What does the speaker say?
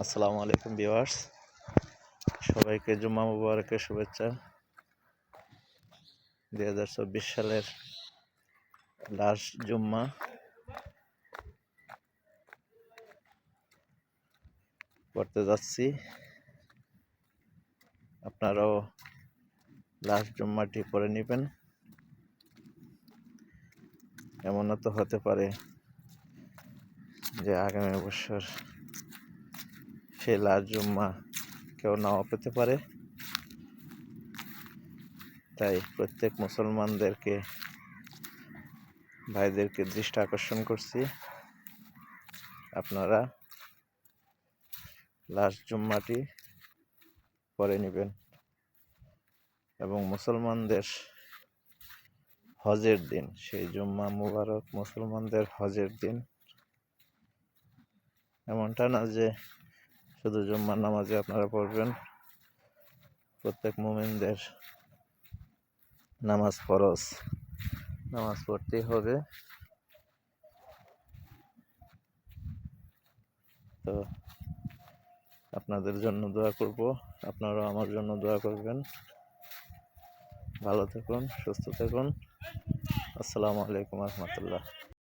আসসালামু আলাইকুম ভিউয়ার্স, সবাইকে জুম্মা মুবারকের শুভেচ্ছা। 2024 সালের লাস্ট জুম্মা করতে যাচ্ছি। আপনারাও লাস্ট জুম্মাটি পড়ে নেবেন। এমনও তো হতে পারে যে আগামী বছর সেই লাস্ট জুম্মা কেউ নাও পেতে পারে। তাই প্রত্যেক মুসলমানদেরকে ভাইদেরকে দৃষ্টি আকর্ষণ করছি, আপনারা লাস্ট জুম্মাটি পড়ে নেবেন। এবং মুসলমানদের হজের দিন, সেই জুম্মা মুবারক মুসলমানদের হজের দিন। এমনটা না যে শুধু জুম্মার নামাজে আপনারা পড়বেন, প্রত্যেক মুমিনদের নামাজ ফরজ, নামাজ পড়তেই হবে। তো আপনাদের জন্য দোয়া করব, আপনারাও আমার জন্য দোয়া করবেন। ভালো থাকুন, সুস্থ থাকুন। আসসালামু আলাইকুম রহমতুল্লাহ।